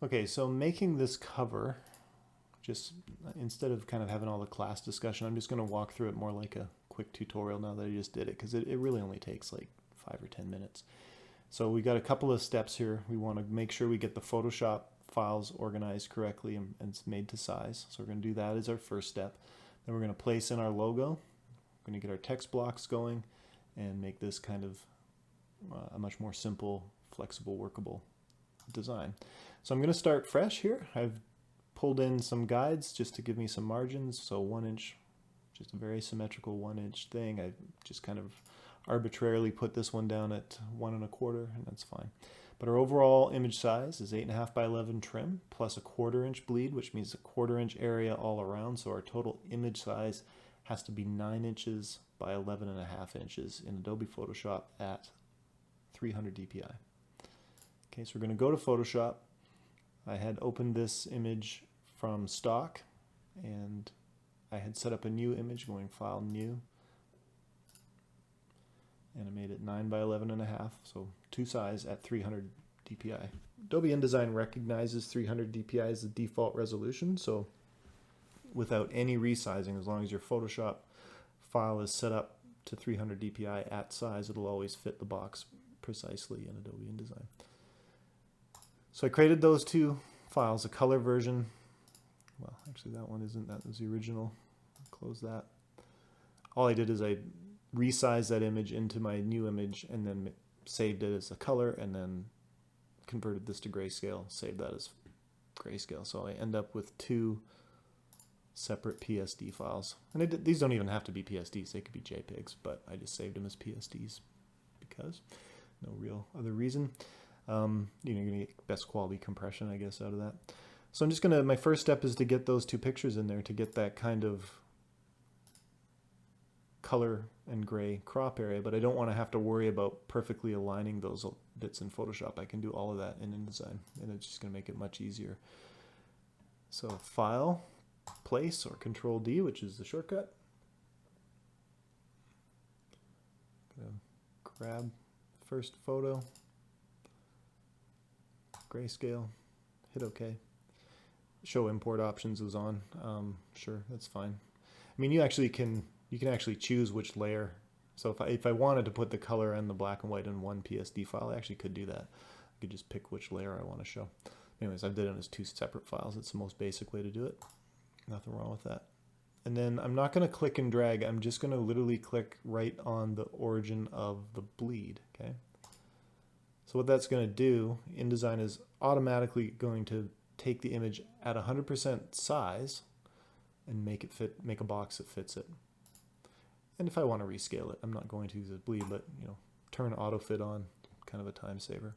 Okay, so making this cover, just instead of kind of having all the class discussion, I'm just going to walk through it more like a quick tutorial now that I just did it, because it really only takes like 5 or 10 minutes. So we got a couple of steps here. We want to make sure we get the Photoshop files organized correctly and it's made to size. So we're going to do that as our first step. Then we're going to place in our logo. We're going to get our text blocks going and make this kind of a much more simple, flexible, workable design. So I'm going to start fresh here. I've pulled in some guides just to give me some margins. So 1 inch, just a very symmetrical 1 inch thing. I just kind of arbitrarily put this one down at 1 1/4, and that's fine. But our overall image size is 8.5 by 11 trim plus a 1/4 inch bleed, which means a 1/4 inch area all around. So our total image size has to be 9 inches by 11.5 inches in Adobe Photoshop at 300 dpi. Okay, so we're going to go to Photoshop. I had opened this image from stock and I had set up a new image, going File, New, and I made it 9 by 11.5, so to size at 300 dpi. Adobe InDesign recognizes 300 dpi as the default resolution, so without any resizing, as long as your Photoshop file is set up to 300 dpi at size, it'll always fit the box precisely in Adobe InDesign. So I created those two files, a color version. Well, actually that one isn't, that was the original. Close that. All I did is I resized that image into my new image and then saved it as a color and then converted this to grayscale, saved that as grayscale. So I end up with two separate PSD files. And these don't even have to be PSDs, they could be JPEGs, but I just saved them as PSDs because no real other reason. You're going to get best quality compression, I guess, out of that. So I'm just going to, my first step is to get those two pictures in there to get that kind of color and gray crop area, but I don't want to have to worry about perfectly aligning those bits in Photoshop. I can do all of that in InDesign, and it's just going to make it much easier. So File, Place, or Control D, which is the shortcut. Gonna grab first photo, grayscale, hit OK. Show import options is on. Sure, that's fine. I mean, you can actually choose which layer. So if I wanted to put the color and the black and white in one PSD file, I actually could do that. I could just pick which layer I want to show. Anyways, I've did it as two separate files. It's the most basic way to do it. Nothing wrong with that. And then I'm not going to click and drag. I'm just going to literally click right on the origin of the bleed. Okay. So what that's going to do, InDesign is automatically going to take the image at 100% size and make it fit, make a box that fits it. And if I want to rescale it, I'm not going to use a bleed, but turn autofit on, kind of a time saver.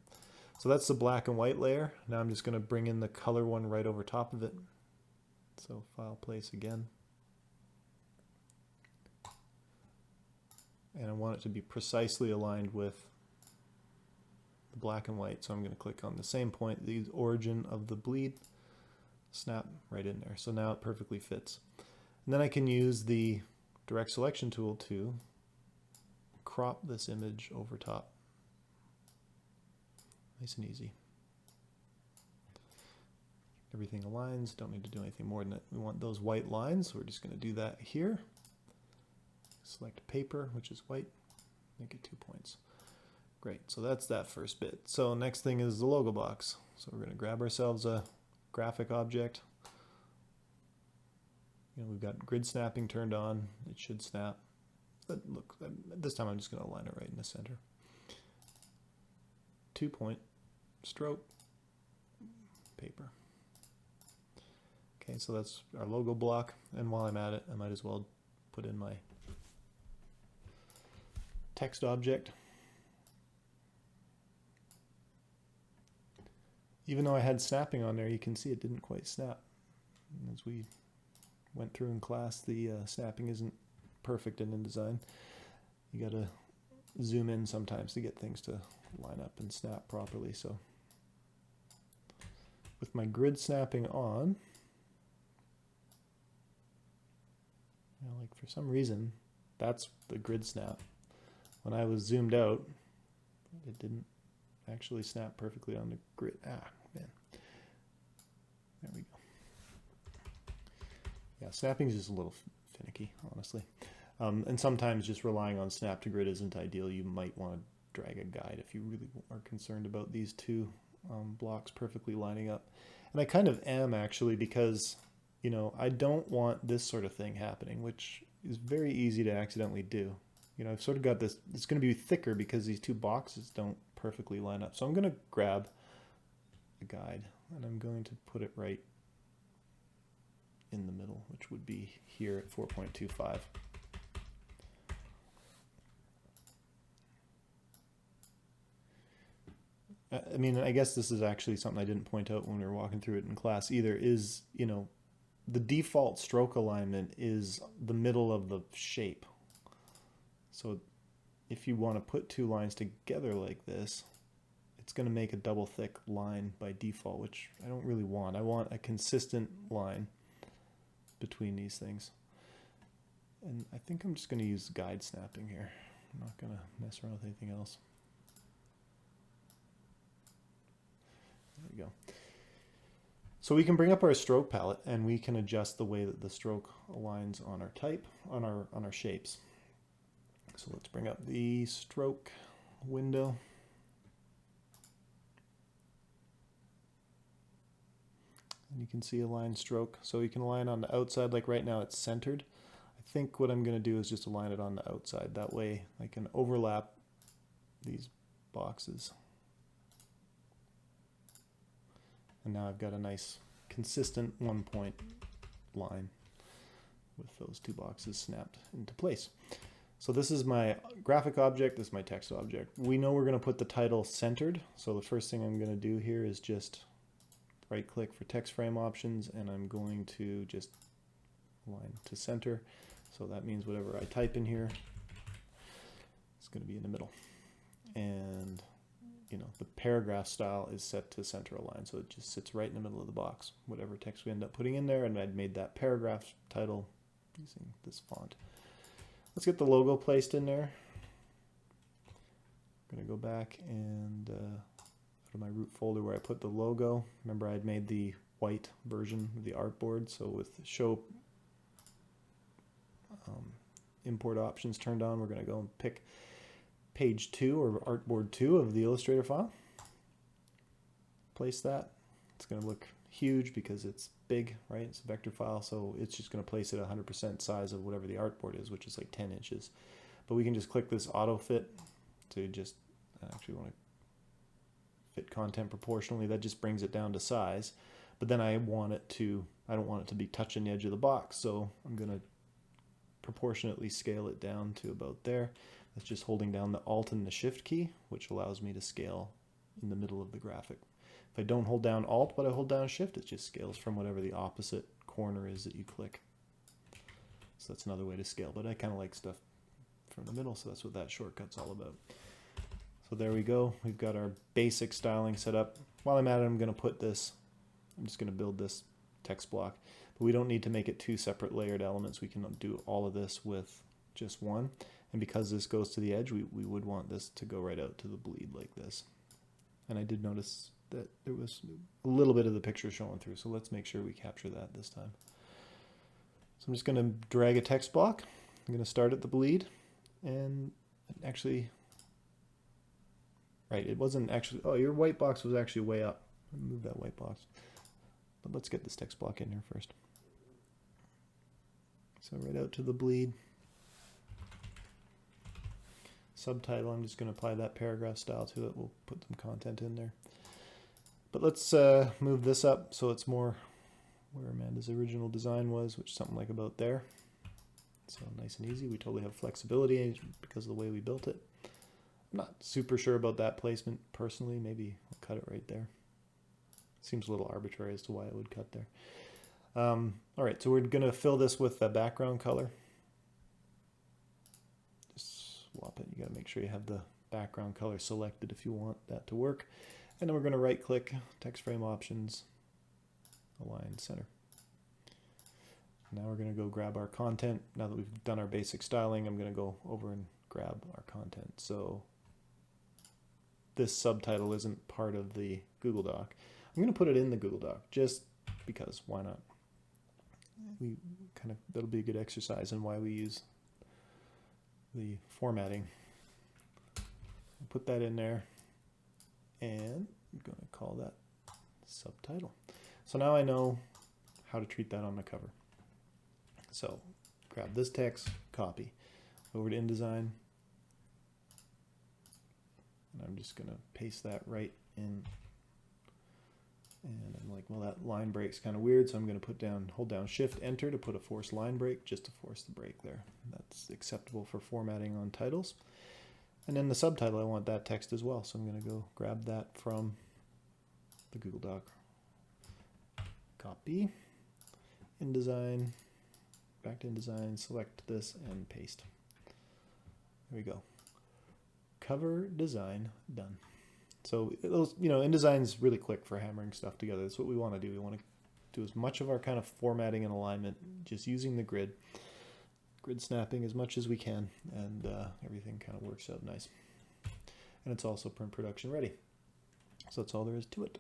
So that's the black and white layer. Now I'm just going to bring in the color one right over top of it. So File, Place again. And I want it to be precisely aligned with the black and white. So I'm going to click on the same point, the origin of the bleed, snap right in there. So now it perfectly fits. And then I can use the direct selection tool to crop this image over top. Nice and easy. Everything aligns, don't need to do anything more than that. We want those white lines, so we're just going to do that here. Select paper, which is white, make it 2 points. Great, so that's that first bit. So next thing is the logo box. So we're going to grab ourselves a graphic object. We've got grid snapping turned on. It should snap. But look, this time I'm just going to align it right in the center. 2 point stroke, paper. Okay, so that's our logo block. And while I'm at it, I might as well put in my text object. Even though I had snapping on there, you can see it didn't quite snap. As we went through in class, the snapping isn't perfect in InDesign. You gotta zoom in sometimes to get things to line up and snap properly. So with my grid snapping on, like for some reason, that's the grid snap. When I was zoomed out, it didn't actually snap perfectly on the grid. Ah, man. There we go. Yeah, snapping is just a little finicky, honestly. And sometimes just relying on snap to grid isn't ideal. You might want to drag a guide if you really are concerned about these two blocks perfectly lining up. And I kind of am, actually, because, you know, I don't want this sort of thing happening, which is very easy to accidentally do. You know, I've sort of got this, it's going to be thicker because these two boxes don't perfectly line up. So I'm going to grab a guide and I'm going to put it right in the middle, which would be here at 4.25. I mean, I guess this is actually something I didn't point out when we were walking through it in class either, is, you know, the default stroke alignment is the middle of the shape. So if you want to put two lines together like this, it's going to make a double thick line by default, which I don't really want. I want a consistent line between these things. And I think I'm just going to use guide snapping here. I'm not going to mess around with anything else. There we go. So we can bring up our stroke palette and we can adjust the way that the stroke aligns on our type, on our shapes. So let's bring up the stroke window. And you can see a line stroke. So you can align on the outside, like right now it's centered. I think what I'm going to do is just align it on the outside. That way I can overlap these boxes. And now I've got a nice consistent 1 point line with those two boxes snapped into place. So this is my graphic object, this is my text object. We know we're going to put the title centered. So the first thing I'm going to do here is just right click for text frame options, and I'm going to just align to center. So that means whatever I type in here, it's going to be in the middle. And you know, the paragraph style is set to center align, so it just sits right in the middle of the box, whatever text we end up putting in there, and I'd made that paragraph title using this font. Let's get the logo placed in there. I'm going to go back and go to my root folder where I put the logo. Remember, I had made the white version of the artboard, so with show import options turned on, we're going to go and pick page 2 or artboard 2 of the Illustrator file. Place that. It's going to look huge because it's big, right? It's a vector file, so it's just going to place it at 100% size of whatever the artboard is, which is like 10 inches. But we can just click this auto fit to just actually want to fit content proportionally. That just brings it down to size. But then I don't want it to be touching the edge of the box, so I'm going to proportionately scale it down to about there. That's just holding down the Alt and the Shift key, which allows me to scale in the middle of the graphic. If I don't hold down Alt, but I hold down Shift, it just scales from whatever the opposite corner is that you click. So that's another way to scale, but I kind of like stuff from the middle, so that's what that shortcut's all about. So there we go. We've got our basic styling set up. While I'm at it, I'm just going to build this text block. But we don't need to make it two separate layered elements. We can do all of this with just one. And because this goes to the edge, we would want this to go right out to the bleed like this. And I did notice that there was a little bit of the picture showing through, so let's make sure we capture that this time. So I'm just going to drag a text block. I'm going to start at the bleed, and actually, right, it wasn't actually, oh, your white box was actually way up. Move that white box. But let's get this text block in here first. So right out to the bleed. Subtitle, I'm just going to apply that paragraph style to it. We'll put some content in there. But let's move this up so it's more where Amanda's original design was, which is something like about there. So nice and easy. We totally have flexibility because of the way we built it. I'm not super sure about that placement personally. Maybe I'll cut it right there. Seems a little arbitrary as to why I would cut there. All right, so we're going to fill this with the background color. Swap it. You got to make sure you have the background color selected if you want that to work. And then we're going to right click, text frame options, align center. Now we're going to go grab our content. Now that we've done our basic styling, I'm going to go over and grab our content. So this subtitle isn't part of the Google Doc. I'm going to put it in the Google Doc just because why not? We that'll be a good exercise in why we use the formatting. Put that in there, and I'm going to call that subtitle. So now I know how to treat that on the cover. So grab this text, copy, over to InDesign, and I'm just going to paste that right in. And I'm like, well, that line break's kind of weird, so I'm going to hold down Shift Enter to put a forced line break, just to force the break there. That's acceptable for formatting on titles. And then the subtitle, I want that text as well, so I'm going to go grab that from the Google Doc. Copy, InDesign, back to InDesign, select this, and paste. There we go. Cover design done. So those, InDesign's really quick for hammering stuff together. That's what we want to do. We want to do as much of our kind of formatting and alignment just using the grid snapping as much as we can, and everything kind of works out nice. And it's also print production ready. So that's all there is to it.